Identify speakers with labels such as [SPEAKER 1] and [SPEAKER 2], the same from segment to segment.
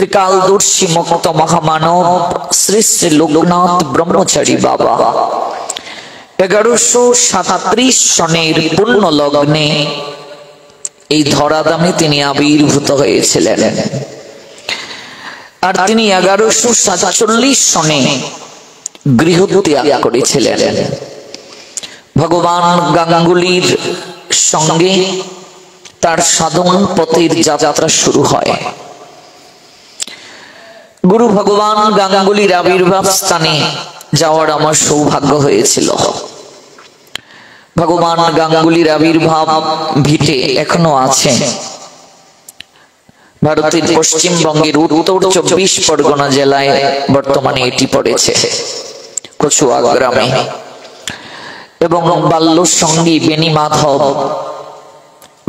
[SPEAKER 1] ত্রিকালদর্শী মুক্ত মহামানব শ্রী শ্রী লোকনাথ ব্রহ্মচারী বাবা 1137 সনের পূর্ণ লগ্নে এই ধরাধামে তিনি আবির্ভূত হয়েছিলেন। আর তিনি 1147 সনে গৃহত্যাগ করেছিলেন। ভগবান গাঙ্গুলির সঙ্গে তার সাধন পথের যাত্রা শুরু হয়। গুরু ভগবান গাঙ্গুলির আবির্ভাব স্থানে যাওয়ার আমার সৌভাগ্য হয়েছিল। ভগবান গাঙ্গুলির আবির্ভাব ভিটে এখনো আছে ভারতের পশ্চিমবঙ্গের উত্তর 24 পরগনা জেলায়। বর্তমানে এটি পড়েছে কচুয়া গ্রামে। এবং বাল্য সঙ্গী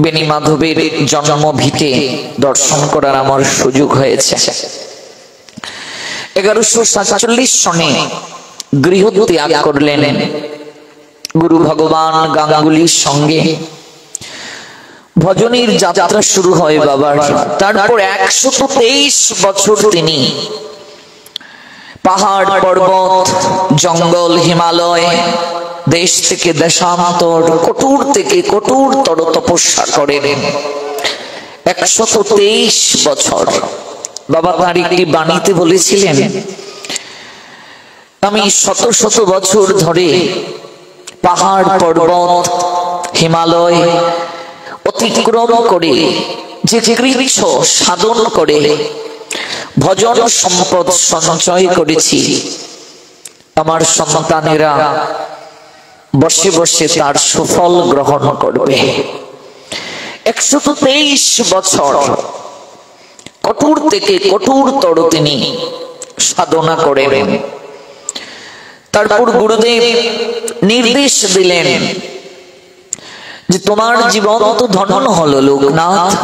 [SPEAKER 1] বেনি মাধবের জন্ম ভিটে দর্শন করার আমার সুযোগ হয়েছে। 1147 সনে গৃহত্যাগ করলেন গুরু ভগবান গাঙ্গুলির সঙ্গে। ভজনের যাত্রা শুরু হয় বাবার। তারপর 123 বছর তিনি পাহাড় পর্বত জঙ্গল হিমালয় দেশ থেকে দেশান্তর কঠোর থেকে কঠোরতর তপস্যা করেন। 123 বছর বাবা তার একটি বাণীতে বলেছিলেন, আমি শত শত বছর ধরে পাহাড় পর্বত হিমালয় অতিক্রম করে যে কৃচ্ছ সাধন করে ভজন সম্পদ সঞ্চয় করেছি, আমার সন্তানেরা বসে বসে তার সুফল গ্রহণ করবে। 123 বছর কঠোর থেকে কঠোরতর তিনি সাধনা করেন। তারপর গুরুদেব নির্দেশ দিলেন যে তোমার জীবন তো ধন্য হলো লোকনাথ,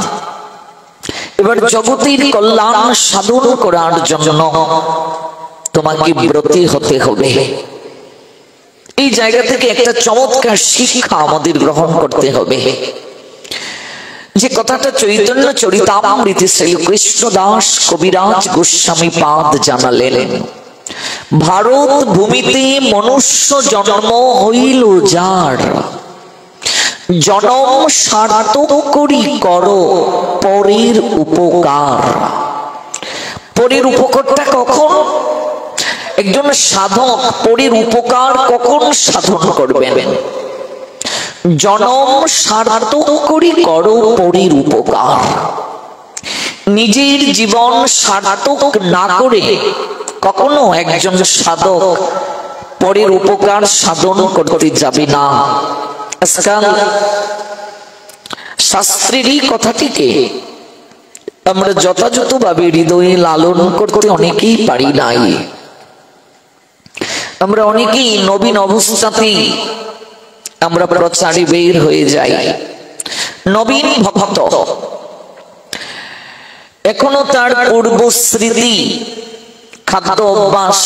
[SPEAKER 1] এবার জগতের কল্যাণ সাধন করার জন্য তোমাকে ব্রতী হতে হবে। এই জায়গা থেকে একটা চমৎকার শিক্ষা আমাদের গ্রহণ করতে হবে। যে কথাটা চৈতন্য চরিতামৃতে শ্রী কৃষ্ণ দাস কবিরাজ গোস্বামী পাদ জানালেন, ভারত ভূমিতে মনুষ্য জন্ম হইল যার, জনম সার্থক করি করো পরের উপকার। পরের উপকারটা কখন? একজন সাধক পরের উপকার কখন সাধন করবেন? জনম সার্থক করি করো পরের উপকার। নিজের জীবন সার্থক না করে কখনো একজন সাধক পরের উপকার সাধন করতে যাবে না। আজকাল শাস্ত্রের এই কথাটিকে আমরা যথাযথভাবে হৃদয়ে লালন করতে অনেকেই পারি নাই। আমরা অনেকেই নবীন অবস্থাতেই আমরা প্রচারে বের হয়ে যাই। নবীন ভক্ত এখনো তার পূর্ব স্মৃতি খাদ্য অভ্যাস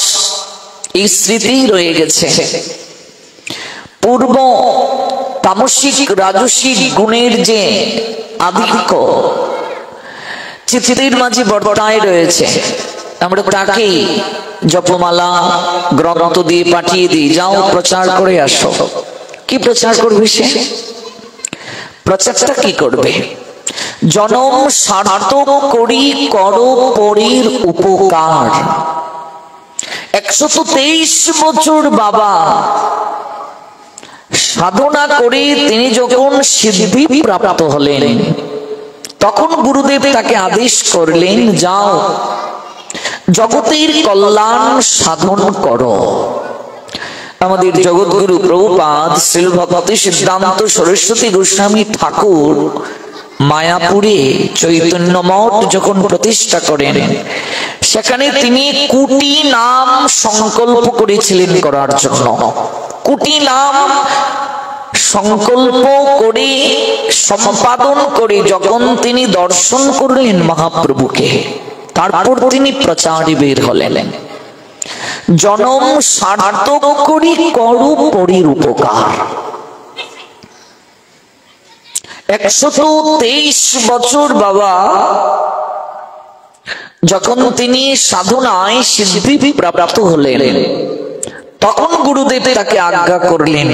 [SPEAKER 1] এই স্মৃতি রয়ে গেছে। পূর্ব তামসিক রাজসিক গুণের যে আধিক্য চিত্তের মাঝে বর্তায় রয়েছে, আমরা তাকে জপমালা গ্রন্থ দিয়ে পাঠিয়ে দিই, যাও প্রচার করে আসো। কি প্রচার করবে সে? প্রচারটা কি করবে? জনম সার্থক করি করো পরের উপকার। 123 বছর বাবা সাধনা করে তিনি যখন সিদ্ধি প্রাপ্ত হলেন, তখন গুরুদেব তাকে আদেশ করলেন, যাও জগতের কল্যাণ সাধন করো। আমাদের জগৎগুরু প্রভুপাদ শ্রীল ভক্তি সিদ্ধান্ত সরস্বতী গোস্বামী ঠাকুর মায়াপুরে চৈতন্য মঠ যখন প্রতিষ্ঠা করেন, সেখানে তিনি কোটি নাম সংকল্প করেছিলেন করার জন্য। কোটি নাম সংকল্প করে সম্পাদন করে যখন তিনি দর্শন করলেন মহাপ্রভুকে, তারপর তিনি প্রচারে বের হলেন। জনম সার্থক করি করো পরের উপকার। 123 বছর বাবা যখন তিনি সাধনায় সিদ্ধি প্রাপ্ত হলেন, তখন গুরুদেব তাকে আজ্ঞা করলেন,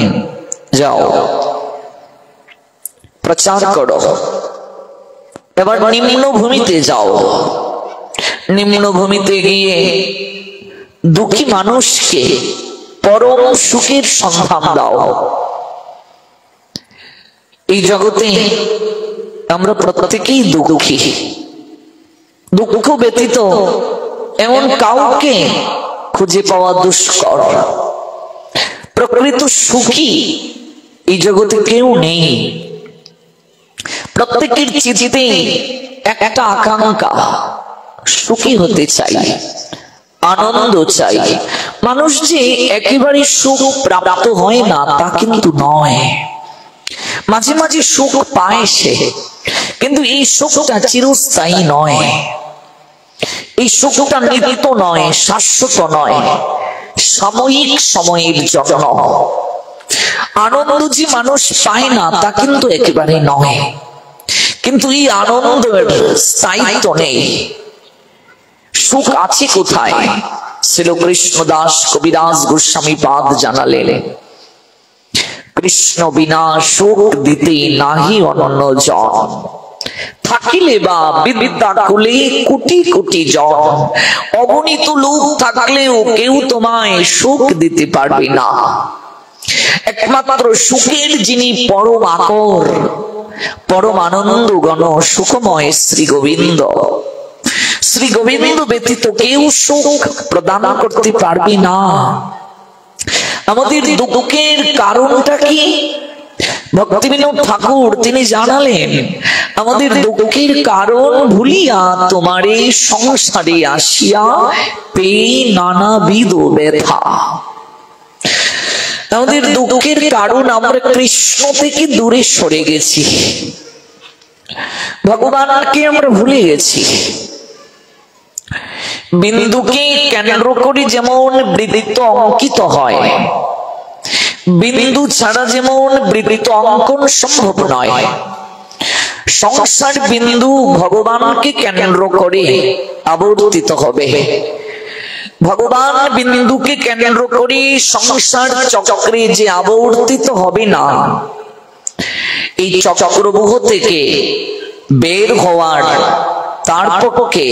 [SPEAKER 1] যাও প্রচার করো, এবার নিম্ন ভূমিতে যাও। নিম্ন ভূমিতে গিয়ে দুঃখী মানুষকে পরম সুখের সন্ধান দাও। এই জগতে আমরা প্রত্যেকেই দুঃখী। দুঃখ ব্যতীত এমন কাউকে খুঁজে পাওয়া দুষ্কর। প্রকৃত সুখী এই জগতে কেউ নেই। প্রত্যেকের চিত্তে একটা আকাঙ্ক্ষা, সুখী হতে চাই, আনন্দ চাই। মানুষ যে একেবারে সুখ প্রাপ্ত হয় না তা কিন্তু নয়, মাঝে মাঝে সুখ পায় সে, কিন্তু এই সুখটা চিরস্থায়ী নয়। এই সুখটা নিত্য নয়, শাশ্বত নয়, সাময়িক সময়ের জন্য। আনন্দ যে মানুষ পায় না তা কিন্তু একেবারে নয়, কিন্তু এই আনন্দের স্থায়িত্ব নেই। সুখ আছে কোথায়? শ্রী কৃষ্ণদাস কবিরাজ গোস্বামী পাদ জানালেন, কৃষ্ণ বিনা সুখ দিতে নাহি অনন্য জন, থাকিলে বা বিদ্যা কুলে কোটি কোটি জন, অগণিত লোক থাকলেও কেউ তোমায় সুখ দিতে পারবে না। একমাত্র সুখের যিনি পরম আকর, পরম আনন্দ গণ সুখময় শ্রী গোবিন্দ। শ্রী গোবিন্দ ব্যতীত কেউ সুখ প্রদান করতে পারবে না। আমাদের দুঃখের কারণটা কি? ভক্তিবিনোদ ঠাকুর তিনি জানালেন, আমাদের দুঃখের কারণ ভুলিয়া তোমারে সংসারে আসিয়া পেয়ে নানাবিধ ব্যথা। আমাদের দুঃখের কারণ আমরা কৃষ্ণ থেকে দূরে সরে গেছি, ভগবানকে আমরা ভুলে গেছি। বিন্দুকে কেন্দ্র করে যেমন বৃত্ত অঙ্কিত হয়, বিন্দু ছাড়া যেমন বৃত্ত অঙ্কন সম্ভব নয়, সংসার বিন্দু ভগবানকে কেন্দ্র করে আবর্তিত হবে। ভগবান বিন্দুকে কেন্দ্র করে সংসার চক্রে যে আবর্তিত হবে না, এই চক্রব্যূহ থেকে বের হওয়ার তার পক্ষে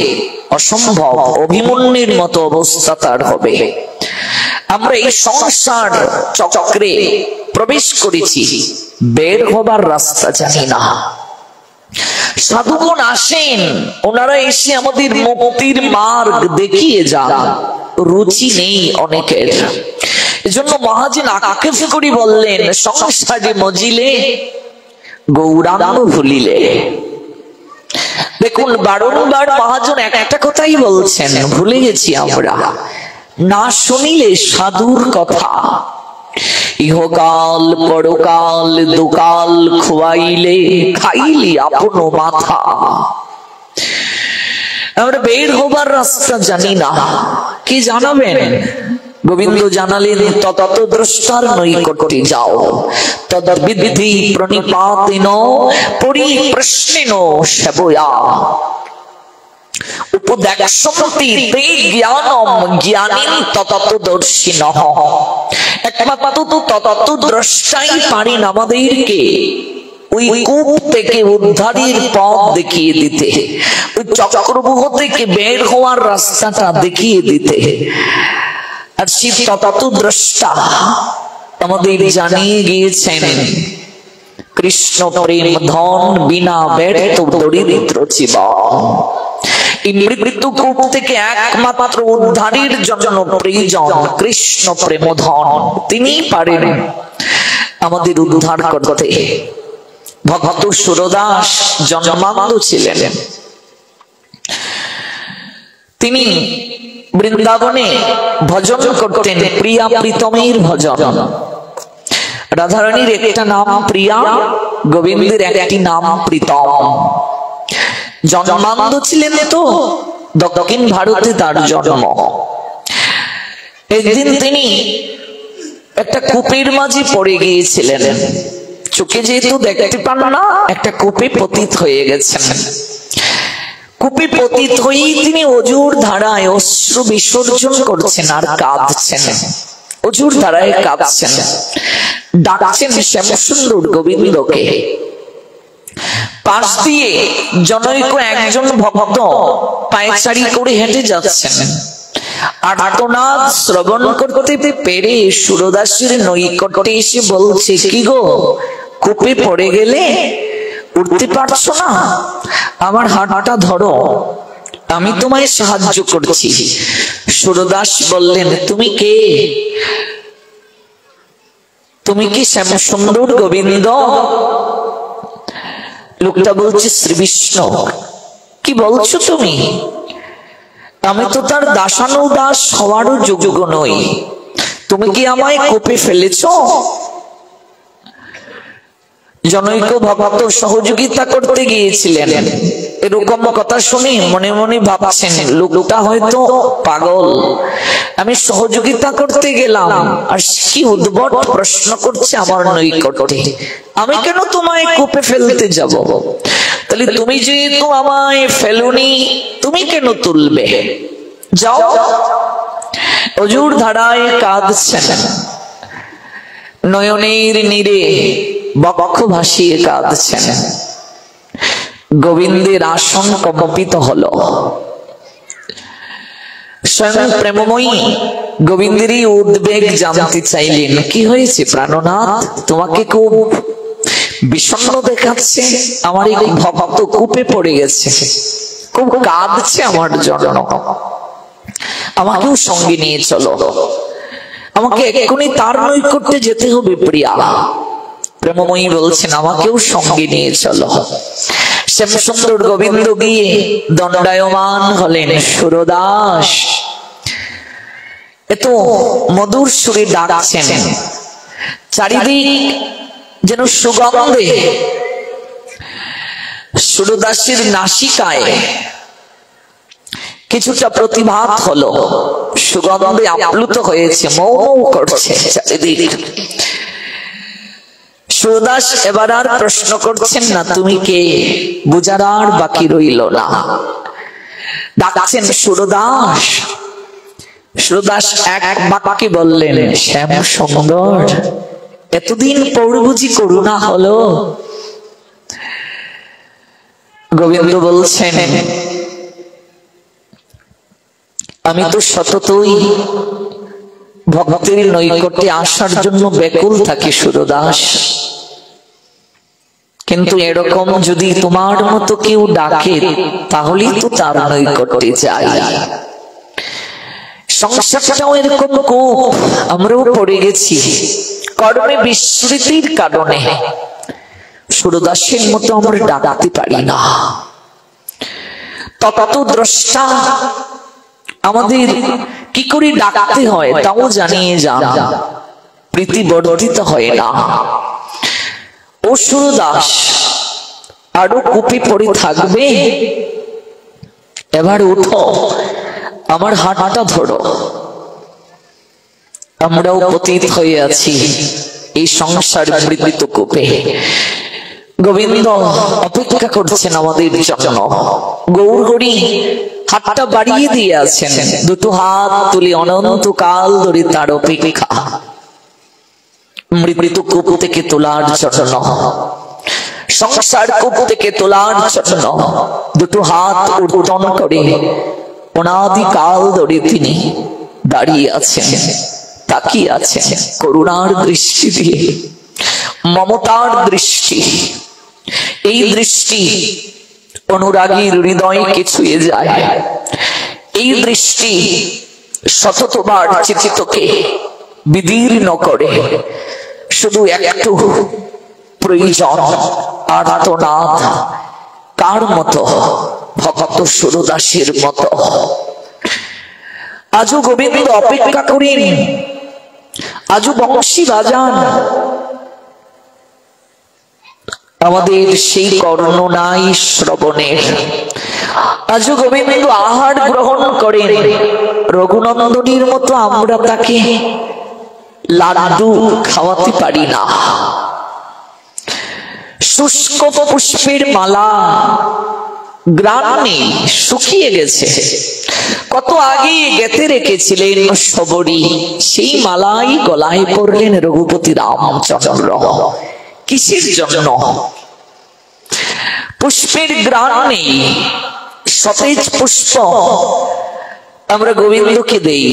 [SPEAKER 1] অসম্ভব, অভিমন্যুর মতো অবস্থা তার হবে। আমরা এই সংসার চক্রে প্রবেশ করেছি, বের হবার রাস্তা জানি না। সাধুগণ আসেন, ওনারা এসে আমাদের মুক্তির মার্গ দেখিয়ে যান, রুচি নেই অনেকের। এজন্য মহাজন আক্ষেপ করে বললেন, সংসারে মজিলে গৌরাঙ্গ ভুলিলে। দেখুন বারংবার মহাজন একটা কথাই বলছেন, ভুলে গেছি আমরা, না শুনিলে সাধুর কথা। ইহকাল পরকাল দুকাল খুয়াইলে খাইলি আপন মাথা। আমরা বের হবার রাস্তা জানি না, কি জানাবেন? গোবিন্দ জানালেন, তত দ্রষ্টার নৈকট্যে যাও, তদ্বিদ্ধি প্রণিপাতেন পরিপ্রশ্নেন সেবয়া। উপদেক্ষন্তি তে জ্ঞানম জ্ঞানীন ততত্বদর্শিনঃ। একমাত্র তো ততত্বদ্রষ্টাই পারেন আমাদেরকে ওই কূপ থেকে উদ্ধারের পথ দেখিয়ে দিতে, ওই চক্রব্যূহ থেকে বের হওয়ার রাস্তাটা দেখিয়ে দিতে। আর সেই ততত্বদ্রষ্টা আমাদের জানিয়ে গিয়েছেন, কৃষ্ণ প্রেম ধন বিনা ব্যর্থ দরিদ্র জীবন। এই মৃত্যু কূপ থেকে একমাত্র উদ্ধারের জন্য প্রয়োজন কৃষ্ণ প্রেম ধন। তিনি পারেন আমাদের উদ্ধার করতে। ভক্ত সুরদাস জন্মান্ধ ছিলেন, তিনি বৃন্দাবনে ভজন করতেন, প্রিয়া প্রীতমের ভজন। রাধারানীর একটা নাম প্রিয়া, গোবিন্দের একটি নাম প্রীতম। জন্মান্ধ ছিলেন তো, দক্ষিণ ভারতে তার জন্ম। একদিন তিনি একটা কূপের মাঝে পড়ে গিয়েছিলেন, চোখে যেহেতু দেখতে পান না, একটা কূপে পতিত হয়ে গেছেন। কূপে পতিত হয়েই তিনি অজুর ধারায় অশ্রু বিসর্জন করছেন আর কাঁদছেন, অজুর ধারায় কাঁদছেন, ডাকছেন শ্যামসুন্দর গোবিন্দকে। পাশ দিয়ে জনৈক একজন ভক্ত পায়চারি করে হেঁটে যাচ্ছেন। আর্তনাদ শ্রবণ করতে পেরে সুরদাসের নৈকট্যে এসে বলছে, কি গো, কূপে পড়ে গেলে, উঠতে পারছো না? আমার হাতটা ধরো, আমি তোমায় সাহায্য করছি। সুরদাস বললেন, তুমি কে? তুমি কি শ্যামসুন্দর গোবিন্দ? লোকটা বলছে, শ্রী বিষ্ণু। কি বলছো তুমি? আমি তো তার দাসানুদাস হওয়ারও যোগ্য নই, তুমি কি আমায় কূপে ফেলেছ? জনৈক ভক্ত সহযোগিতা করতে গিয়েছিলেন, এরকম কথা শুনে মনে মনে ভাবছেন, লোকটা হয়তো পাগল, আমি সহযোগিতা করতে গেলাম আর কি উদ্ভট প্রশ্ন করছে আমার নৈকট্যে, আমি কেন তোমায় কূপে ফেলতে যাব? তাহলে তুমি যেহেতু আমায় ফেলুনি, তুমি কেন তুলবে? যাও। অজুর ধারায় কাঁদছেন, নয়নের নীরে বক্ষ ভাসিয়ে কাঁদছেন। গোবিন্দের আসন কম্পিত হলো। স্বয়ং প্রেমময়ী গোবিন্দেরই উদ্বেগ জানতে চাইলেন, কি হয়েছে প্রাণনাথ, তোমাকে খুব বিষণ্ণ দেখাচ্ছে। আমার এই ভক্ত কূপে পড়ে গেছে, খুব কাঁদছে আমার জন্য, আমাকেও সঙ্গে নিয়ে চলো, আমাকে এক্ষুনি তার নৈকট্যে যেতে হবে প্রিয়া। প্রেমময়ী বলছেন, আমাকেও সঙ্গে নিয়ে চলো। শ্যামসুন্দর গোবিন্দ গিয়ে দণ্ডায়মান হলেন। সুরদাস এত মধুর সুরে ডাকছেন, চারিদিক যেন সুগন্ধে। সুরদাসের নাসিকায় কিছুটা প্রতিভাত হলো, সুগন্ধে আপ্লুত হয়েছে, মৌ মৌ করছে চারিদিক। সুরদাস এবার আর প্রশ্ন করছেন না, তুমি কে, বুঝার আর বাকি রইল না। ডাকছেন, সুরদাস। সুরদাস এক বাক্যে বললেন, শ্যাম সুন্দর, এতদিন পর বুঝি করুণা হলো? গোবিন্দ বলছেন, আমি তো সততই ভক্তের নৈকট্যে আসার জন্য ব্যাকুল থাকি সুরদাস, কিন্তু এরকম যদি তোমার মতো কেউ ডাকে তাহলেই তো তার নৈকট্যে যাই। সংসারটাও এরকম কূপ, আমরাও পড়ে গেছি কর্মে বিস্মৃতির কারণে। সুরদাসের মতো আমরা ডাকতে পারি না। তত্ত্বদ্রষ্টা আমাদের কি করে ডাকতে হয় তাও জানিয়ে যান, প্রীতি বর্ধিত হয় না। ও সুরদাস, আরো কূপে পড়ে থাকবে? এবার উঠো, আমার হাতটা ধরো। আমরাও পতিত হয়ে আছি এই সংসার মৃত্যু কূপে। গোবিন্দ অপেক্ষা করছেন আমাদের জন্য। গৌরহরি হাতটা বাড়িয়ে দিয়ে আছেন, দুটো হাত তুলে অনন্তকাল ধরে তার অপেক্ষা, মৃত্যু কূপ থেকে তোলার জন্য, সংসার কূপ থেকে তোলার জন্য দুটো হাত উত্তোলন করে অনাদিকাল ধরে তিনি দাঁড়িয়ে আছেন, তাকিয়ে আছেন করুণার দৃষ্টি দিয়ে, মমতার দৃষ্টি। এই দৃষ্টি অনুরাগীর হৃদয়কে ছুঁয়ে যায়। এই দৃষ্টি শতবার চিত্তকে বিদীর্ণ করে। শুধু একটু প্রয়োজন আর্তনাদ, কার মতো? ভক্ত সুরদাসের মতো। আজও গোবিন্দ অপেক্ষা করেন, আজও বংশী বাজান। আমাদের সেই কর্ণ নাই শ্রবণের। আজও গোবিন্দ আহার গ্রহণ করেন, রঘুনন্দনীর মতো আমরা তাকে লাড্ডু খাওয়াতে পারি না। শুষ্ক পুষ্পের মালা গ্রাম নেই, শুকিয়ে গেছে। কত আগে গেঁথে রেখেছিলেন সবরি, সেই মালাই গলায় পরলেন রঘুপতি রামচন্দ্র। কিসের জন্য? পুষ্পের গ্রাম নেই, সতেজ পুষ্প আমরা গোবিন্দকে দেই।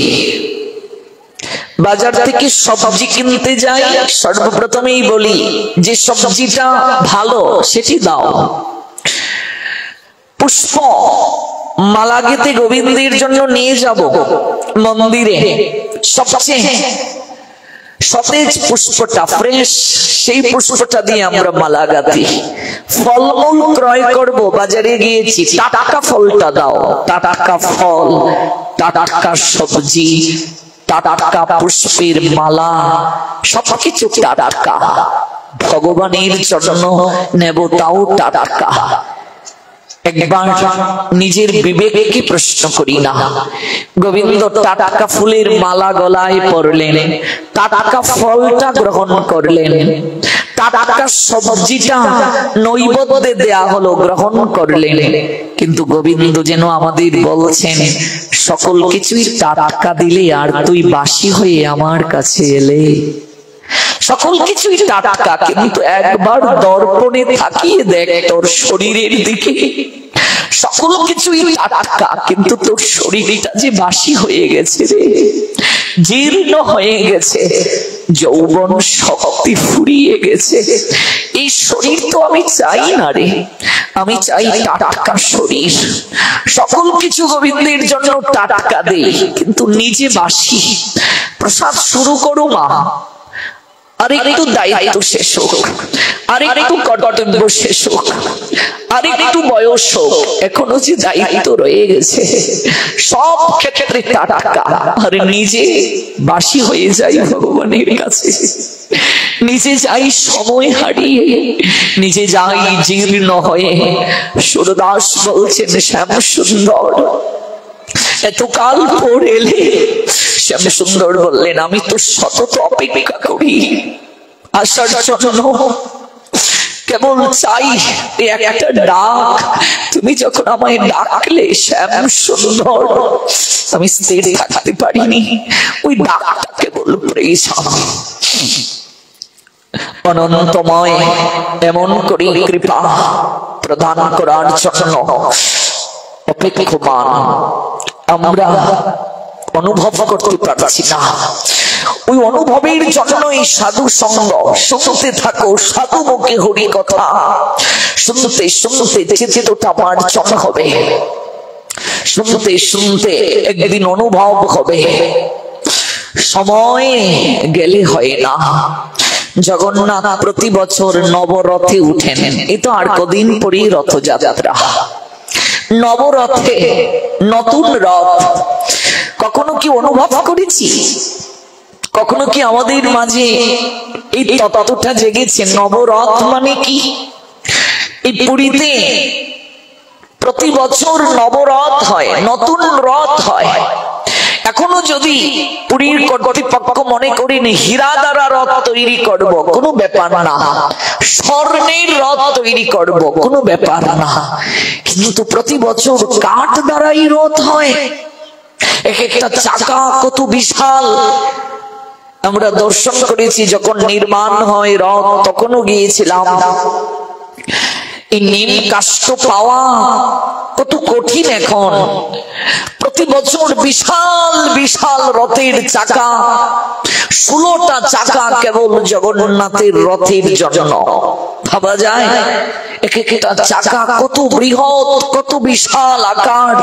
[SPEAKER 1] বাজার থেকে সবজি কিনতে যাই, সর্বপ্রথমেই বলি যে সবজিটা ভালো সেটি দাও। পুষ্প মালা গেঁথে গোবিন্দের জন্য নিয়ে যাব মন্দিরে, সবচেয়ে সতেজ পুষ্পটা, ফ্রেশ, সেই পুষ্পটা দিয়ে আমরা মালা গাঁথি। ফলমূল ক্রয় করব, বাজারে গিয়েছি, টাটকা ফলটা দাও। টাটকা ফল, টাটকা সবজি, টাটকা পুষ্পের মালা, সবকিছু টাটকা। ভগবানের জন্য নেব, তাও টাটকা। একবার নিজের বিবেককে প্রশ্ন করি না। গোবিন্দ টাটকা ফুলের মালা গলায় পরলেন, টাটকা ফলটা গ্রহণ করলেন, টাটকা সবজিটা নৈবেদ্যে দেয়া হলো, গ্রহণ করলেন। কিন্তু গোবিন্দ যেন আমাদের বলছেন, সকল কিছুই টাটকা দিলে আর তুই বাসি হয়ে আমার কাছে এলে। সকল কিছুই টাটকা, কিন্তু একবার দর্পণে তাকিয়ে দেখ তোর শরীরের দিকে। সকল কিছুই টাটকা, কিন্তু তোর শরীরটা যে বাসি হয়ে গেছে রে, জীর্ণ হয়ে গেছে, যৌবন শক্তি ফুরিয়ে গেছে। এই শরীর তো আমি চাই না রে, আমি চাই টাটকা শরীর। সকল কিছু গোবিন্দের জন্য টাটকা দেই, কিন্তু নিজে বাসি। প্রসাদ শুরু করো মা, আর একটু দায়িত্ব শেষ হোক, আর একটু কর্তব্য শেষ হোক, আর একটু বয়স হোক, এখনো যে দায়িত্ব রয়ে গেছে। সব ক্ষেত্রে টাটকা, আর নিজে বাসি হয়ে যাই ভগবানের কাছে। নিজে যাই সময় হারিয়ে, নিজে যাই জীর্ণ হয়ে। সুরদাস বলছেন, শ্যাম সুন্দর এতকাল পর এলে। শ্যাম সুন্দর বললেন, আমি তো সতত অপেক্ষা করি আসার জন্য, কেবল চাই একটা ডাক। তুমি যখন আমায় ডাকলে শ্যাম সুন্দর, আমি স্থির থাকতে পারিনি। ওই ডাকটা কেবল প্রেষণ। অনন্তময় এমন করে কৃপা প্রদান করার জন্য অপেক্ষমান আমরা অনুভব করতে পারছি না। ওই অনুভবের জন্যই সাধু সঙ্গ। শুনতে থাকো সাধু মুখে হরি কথা, শুনতে শুনতে চেতনা মার্জন হবে, শুনতে শুনতে একদিন অনুভব হবে। সময় গেলে হয় না। জগন্নাথ প্রতি বছর নবরথে উঠেন, এই তো আর কদিন পরেই রথযাত্রা। নবরথে নতুন রথ কখনো কি অনুভব করেছি? কখনো কি আমাদের মাঝে এই তত্ত্বটা জেগেছে? নবরথ মানে কি? এই পুরীতে প্রতি বছর নবরথ হয়, নতুন রথ হয়। এখনো যদি পুরীর কর্তৃপক্ষ মনে করেন হীরা দ্বারা রথ তৈরি করব, কোনো ব্যাপার না। স্বর্ণের রথ তৈরি করব, কোনো ব্যাপার না। কিন্তু প্রতি বছর কাঠ দ্বারাই রথ হয়। এক একটা চাকা কত বিশাল। আমরা দর্শন করেছি যখন নির্মাণ হয় রথ, তখনও গিয়েছিলাম। এই নিম কাষ্ঠ পাওয়া কত কঠিন এখন। প্রতি বছর বিশাল বিশাল রথের চাকা, 16টা চাকা কেবল জগন্নাথের রথের জন্য। ভাবা যায় এক একটা চাকা কত বৃহৎ, কত বিশাল আকার।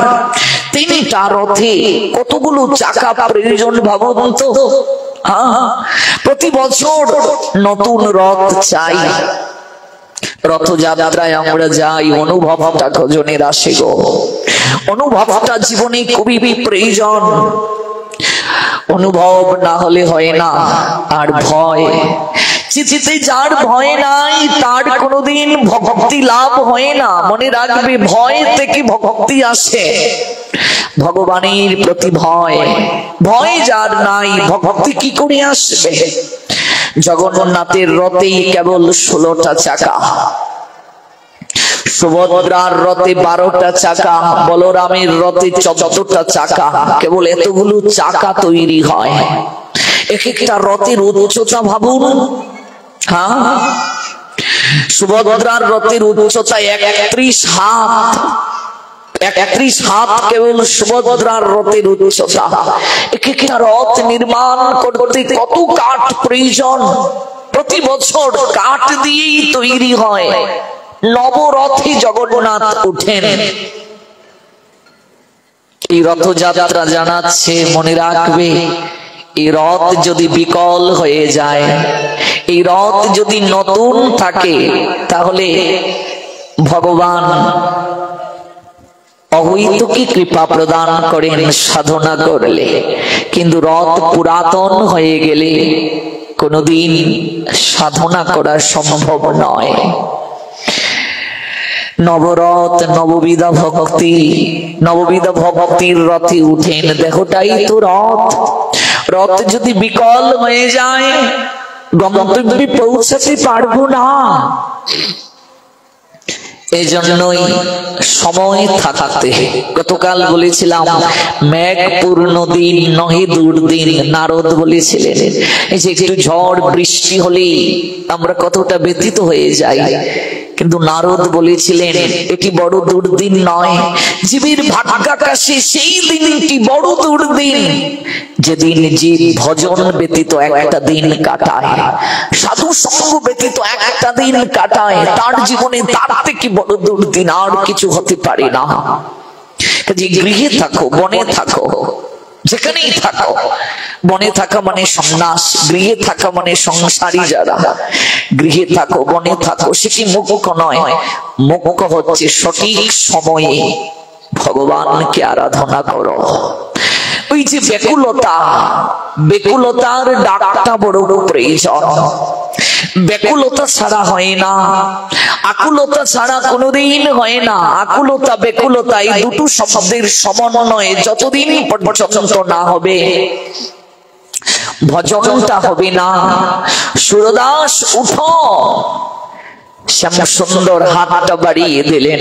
[SPEAKER 1] 3টা রথে কতগুলো চাকা প্রয়োজন ভাবুন তো। প্রতি বছর নতুন রথ চাই। রথযাত্রায় আমরা যাই, অনুভবটা কজনের আসে গো? অনুভবটা জীবনে খুবই প্রয়োজন। অনুভব না হলে হয় না। আর ভয়, চিচিতে যার ভয় নাই তার কোনোদিন ভক্তি লাভ হয় না। মনে রাখবে, ভয় থেকে ভক্তি আসে। ভগবানের প্রতি ভয়, ভয় যার নাই ভক্তি কি করে আসবে? জগন্নাথের রথেই কেবল 16টা চাকা। সুভদ্রার রথে 12টা চাকা, বলরামের রথে 14টা চাকা। কেবল এতগুলো চাকা তৈরি হয়। এক একটা রথের উচ্চতা ভাবুন। হ্যাঁ, সুভদ্রার রথের উচ্চতা 31 হাত। 31 হাত কেবল সুভদ্রার রথের উচ্চতা। এক একটা রথ নির্মাণ করতে কত কাঠ প্রয়োজন। প্রতি বছর কাঠ দিয়েই তৈরি হয়। নবরথে জগন্নাথ উঠেন। এই রথযাত্রা জানাচ্ছে, মনে রাখবে, এই রথ যদি বিকল হয়ে যায়, এই রথ যদি নতুন থাকে, তাহলে ভগবান অহৈতুকী কৃপা প্রদান করেন সাধনা করলে। কিন্তু রথ পুরাতন হয়ে গেলে কোনদিন সাধনা করা সম্ভব নয়। নবরথ, নববিধা ভক্তি, নববিধা ভক্তির রথে উঠেন। দেহটাই তো রথ। রথ যদি বিকল হয়ে যায়, গন্তব্যে পৌঁছাতে পারবো না। এজন্যই সময় থাকাতে, গতকাল বলেছিলাম, মেঘ পূর্ণ দিন নহে দুর্দিন। নারদ বলেছিলেন, এই যে একটু ঝড় বৃষ্টি হলেই আমরা কতটা ব্যথিত হয়ে যাই, কিন্তু নারদ বলেছিলেন এটি বড় দুর্দিন নয়। জীবের ভাগ্যাকাশে সেই দিনটি বড় দুর্দিন, যেদিন জীব ভজন ব্যতীত একটা দিন কাটায়, সাধু সঙ্গ ব্যতীত একটা দিন কাটায়, তার জীবনে তার থেকে বড় দুর্দিন আর কিছু হতে পারে না। গৃহে থাকো, বনে থাকো, যেখানেই থাকো, বনে থাকা মানে সন্ন্যাস, গৃহে থাকা মানে সংসারী যারা, গৃহে থাকো, বনে থাকো, সেটি মুখ্য নয়। মুখ্য হচ্ছে সঠিক সময়ে ভগবানকে আরাধনা করো। ওই যে ব্যাকুলতা, ব্যাকুলতার ডাকটা বড় প্রয়োজন। ব্যাকুলতা ছাড়া হয় না, আকুলতা ছাড়া কোনোদিন হয় না। আকুলতা ব্যাকুলতা এই দুটো শব্দের সমন্বয়ে যতদিন পর্যন্ত না হবে, ভজনটা হবে না। সুরদাস উঠো, শ্যাম সুন্দর হাতটা বাড়িয়ে দিলেন।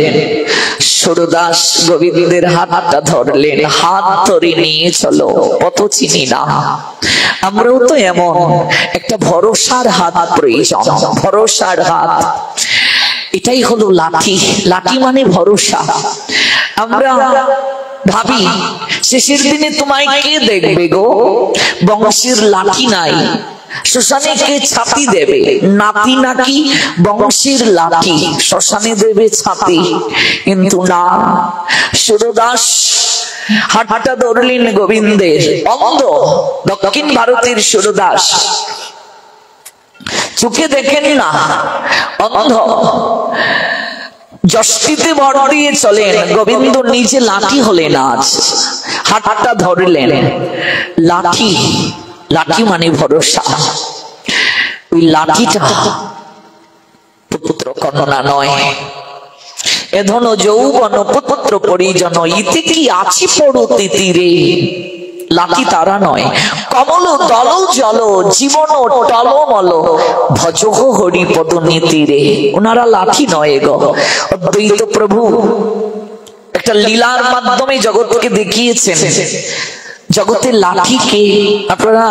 [SPEAKER 1] সুরদাস গোবিন্দের হাতটা ধরলেন, হাত ধরে নিয়ে চলো, কত চিনি না। আমরাও তো এমন, একটা ভরসার হাত প্রয়োজন, ভরসার হাত। এটাই হলো লাঠি। লাঠি মানে ভরসা। আমরা ভাবি শেষের দিনে তোমায় কে দেখবে গো, বংশের লাঠি নাই, শ্মশানে কে ছাতি দেবে, নাতি নাকি বংশের লাঠি, শ্মশানে দেবে ছাতি। কিন্তু না, সুরদাস হাতটা ধরলেন গোবিন্দের। অন্ধ, দক্ষিণ ভারতের সুরদাস, চোখে দেখেন না, অন্ধ, যষ্টিতে ভর দিয়ে চলেন। গোবিন্দ নিজে লাঠি হলেন আজ, হাতটা ধরলেন। লাঠি, লাঠি মানে ভরসা। ওই লাঠিটা পুত্র কন্যা নয়, এধন যৌবন পুত্র পরিজন, ইতে কি আছি পড়তি তীরে। লাঠি তারা নয়, কমল দল জল জীবন টলমল, ভজহ হরিপদ নীতিরে। ওনারা লাঠি নয় গো। অদ্বৈত প্রভু একটা লীলার মাধ্যমে জগৎকে দেখিয়েছেন জগতের লাঠি কে। আপনারা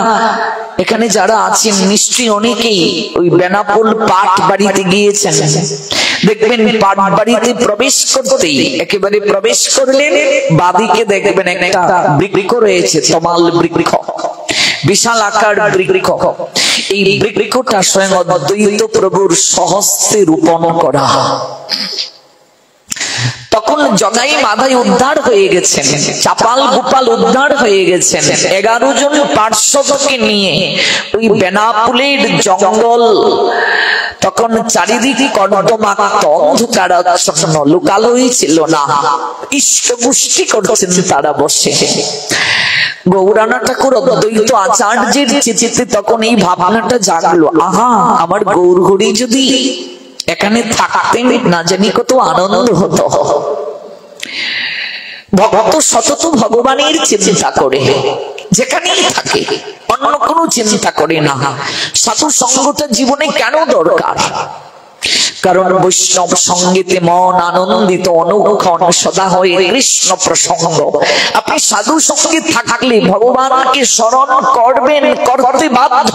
[SPEAKER 1] এখানে যারা আছেন নিশ্চয়ই অনেকেই ওই বেনাপোল পাট বাড়িতে গিয়েছেন। দেখবেন পাট বাড়িতে প্রবেশ করতেই, একেবারে প্রবেশ করলেন, বাদিকে দেখবেন একটা বৃক্ষ রয়েছে, তমাল বৃক্ষ, বিশাল আকার বৃক্ষ। এই বৃক্ষটা স্বয়ং অদ্বৈত প্রভুর স্বহস্তে রোপণ করা। তখন জগাই মাধাই উদ্ধার হয়ে গেছেন, চাপাল গোপাল উদ্ধার হয়ে গেছেন। 11 জন পার্শ্বদকে নিয়ে ওই বেনাপুলের জঙ্গল, তখন চারিদিকে কর্দমাক্ত অন্ধকারাচ্ছন্ন, লোকালয় ছিল না, ইষ্ট গোষ্ঠী করছেন তারা বসে। গৌরানা ঠাকুর অদ্বৈত আচার্যের চিঠিতে তখন এই ভাবনাটা জাগলো, আহা, আমার গৌরহরি যদি এখানে থাকতেন না জানি কত আনন্দ হতো। ভক্ত সতত ভগবানের চিন্তা করে, যেখানেই থাকে অন্য কোনো চিন্তা করে না। সাধু সঙ্গটা জীবনে কেন দরকার? কারণ বৈষ্ণব সঙ্গীতে মন আনন্দিত অনুক্ষণ সদা হয়ে কৃষ্ণ প্রসঙ্গ। আপনি সাধু সঙ্গীত থাকলে ভগবানকে স্মরণ করবেন, করতে বাধ্য।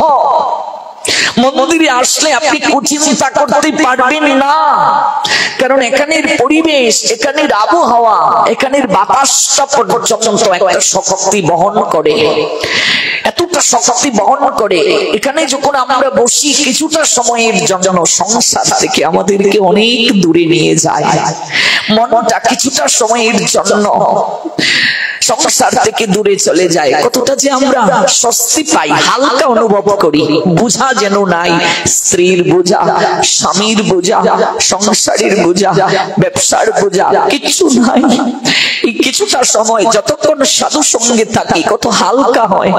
[SPEAKER 1] মন্দিরে আসলে আপনি কুচিন্তা করতে পারবেন না, কারণ এখানের পরিবেশ, এখানের আবহাওয়া, এখানের বাতাসটা পর্যন্ত একটা শক্তি বহন করে, এতটা শক্তি বহন করে। এখানে যখন আমরা বসি কিছুটা সময়ের জন্য সংসার থেকে আমাদেরকে অনেক দূরে নিয়ে যায়, মনটা কিছুটা সময়ের জন্য সংসার থেকে দূরে চলে যায়। কতটা যে আমরা স্বস্তি পাই, হালকা অনুভব করি। বোঝা যেন নাই, স্ত্রীর বোঝা, স্বামীর বোঝা, সংসারের বোঝা, ব্যবসার বোঝা কিছু নাই। এই কিছুটা সময় যতক্ষণ সাধু সঙ্গে থাকি কত হালকা হয়,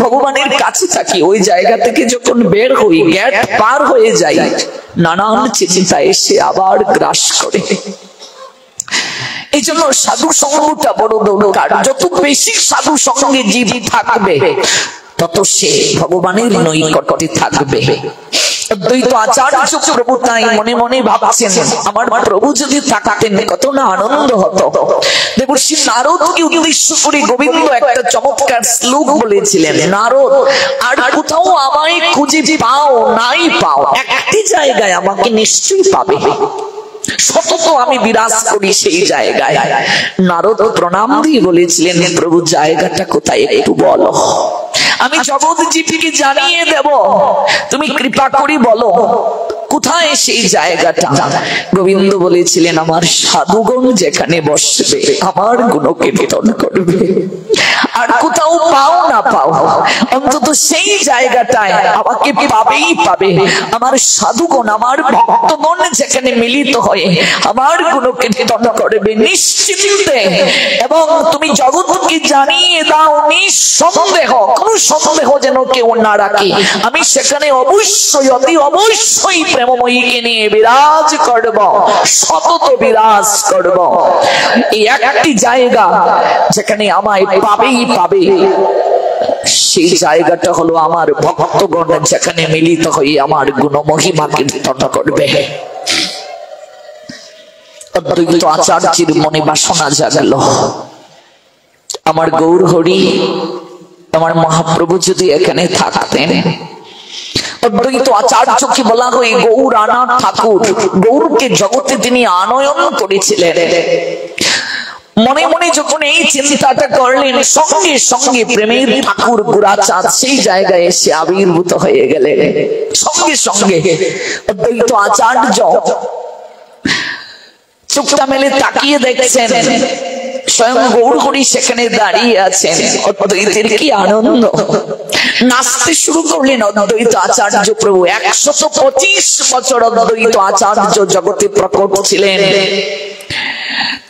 [SPEAKER 1] ভগবানের কাছে থাকি। ওই জায়গা থেকে যখন বের হই, গেট পার হয়ে যাই, নানান চিন্তা এসে আবার গ্রাস করে। এই জন্য সাধু সঙ্গটা বড় দরকার। যত বেশি সাধু সঙ্গে জীব থাকবে তত সে ভগবানের নৈকট্যে থাকবে। অদ্বৈত আচার্য প্রভু তাই মনে মনে ভাবছেন, আমার প্রভু যদি থাকতেন কত না আনন্দ হতো। দেবর্ষি নারদকে উদ্দেশ্য করে গোবিন্দ একটা চমৎকার শ্লোক বলেছিলেন, নারদ আর কোথাও আমায় খুঁজে পাও নাই পাও, একটি জায়গায় আমাকে নিশ্চয়ই পাবে, সতত আমি বিরাজ করি সেই জায়গায়। নারদ প্রণাম দিয়ে বলেছিলেন, প্রভু জায়গাটা কোথায় একটু বলো, আমি জগৎ জীবকে জানিয়ে দেব, তুমি কৃপা করে বলো কোথায় সেই জায়গাটা। গোবিন্দ বলেছিলেন, আমার সাধুগণ যেখানে বসবে আমার গুণকীর্তন করবে, আর কোথাও পাও না পাও অন্তত সেই জায়গাটায় আমাকে পাবেই পাবে। আমার সাধুগণ, আমার ভক্তগণ যেখানে মিলিত হয়ে আমার গুণকীর্তন করবে নিশ্চিন্তে, এবং তুমি জগৎকে জানিয়ে দাও নিঃসন্দেহ, কোন সন্দেহ যেন কেউ না রাখে, আমি সেখানে অবশ্যই অতি অবশ্যই প্রেমময়ীকে নিয়ে বিরাজ করব, সতত বিরাজ করব। এই একটি জায়গা যেখানে আমায় পাবেই পাবে, সেই জায়গাটা হলো আমার ভক্তগণ যেখানে মিলিত হয়ে আমার গুণ মহিমা কীর্তন করবে। অদ্বৈত আচার্যের মনে বাসনা জাগলো, আমার গৌর হরি, আমার মহাপ্রভু যদি এখানে থাকতেন। অদ্বৈত আচার্যকে বলা হয় গৌর আনা ঠাকুর। গৌরকে জগতে তিনি আনয়ন করেছিলেন। মনে মনে যখন এই চিন্তাটা করলেন, সঙ্গে সঙ্গে প্রেমের ঠাকুর গুরাচাঁদ সেই জায়গায় এসে আবির্ভূত হয়ে গেলেন। সঙ্গে সঙ্গে অদ্বৈত আচার্য চোখটা মেলে তাকিয়ে দেখছেন স্বয়ং গৌর হরি সেখানে দাঁড়িয়ে আছেন। অদ্বৈতের কি আনন্দ! নাচতে শুরু করলেন অদ্বৈত আচার্য প্রভু। 125 বছর অদ্বৈত আচার্য জগতে প্রকট ছিলেন।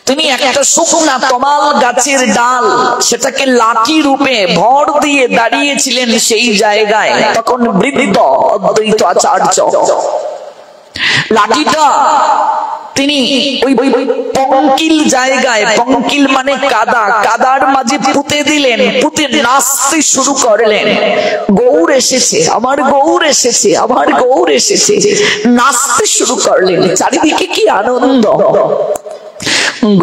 [SPEAKER 1] তিনি একটা শুকনা তমাল গাছের ডাল, সেটাকে লাঠি রূপে ভর দিয়ে দাঁড়িয়েছিলেন সেই জায়গায়। তখন বৃদ্ধ অদ্বৈত আচার্য লাঠিটা তিনি ওই পঙ্কিল জায়গায়, পঙ্কিল মানে কাদা, কাদার মাঝে পুঁতে দিলেন। পুঁতে নাচতে শুরু করলেন, গৌর এসেছে, আমার গৌর এসেছে, আমার গৌর এসেছে, নাচতে শুরু করলেন। চারিদিকে কি আনন্দ!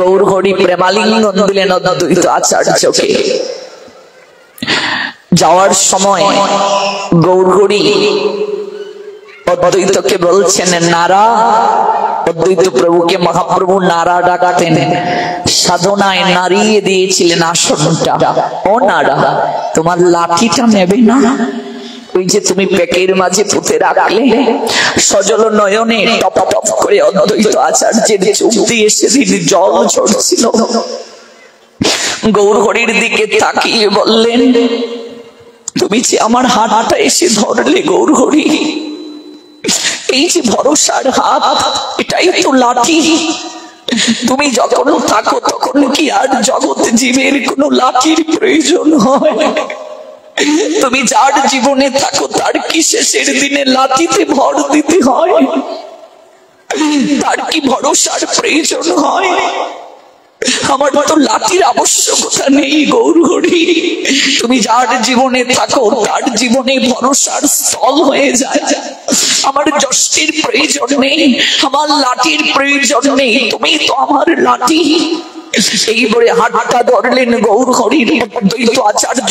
[SPEAKER 1] গৌর হরি প্রেমালিঙ্গন দিলেন অদ্বৈত আচার্যকে। যাওয়ার সময় গৌর হরি অদ্বৈতকে বলছেন নারা। অদ্বৈত প্রভুকে মহাপ্রভু নারা ডাকতেন। সাধনায় নাড়িয়ে দিয়েছিলেন আসনটা। ও নারা, তোমার লাঠিটা নেবে না? ওই যে তুমি পেকের মাঝে পুঁতে রাখলে। সজল নয়নে টপ টপ করে অদ্বৈত আচার্যের চোখ দিয়ে সেদিন জল ঝরছিল। গৌর হরির দিকে তাকিয়ে বললেন, তুমি যে আমার হাতটা এসে ধরলে গৌর হরি, এই যে ভরসার হাত, এটাই তো লাঠি। তুমি যখন থাকো তখন কি আর জগৎ জীবের কোনো লাঠির প্রয়োজন হয়? তুমি যার জীবনে থাকো তার কি শেষের দিনে লাঠিতে ভর দিতে হয়? তার কি ভরসার প্রয়োজন হয়? আমার তো লাঠির আবশ্যকতা নেই গৌর হরি। তুমি যার জীবনে থাকো তার জীবনে ভরসার স্থল হয়ে যায়। আমার যষ্টির প্রয়োজন নেই, আমার লাঠির প্রয়োজন নেই, তুমি তো আমার লাঠি। এই বলে হাতটা ধরলেন গৌর হরির দ্বৈত আচার্য।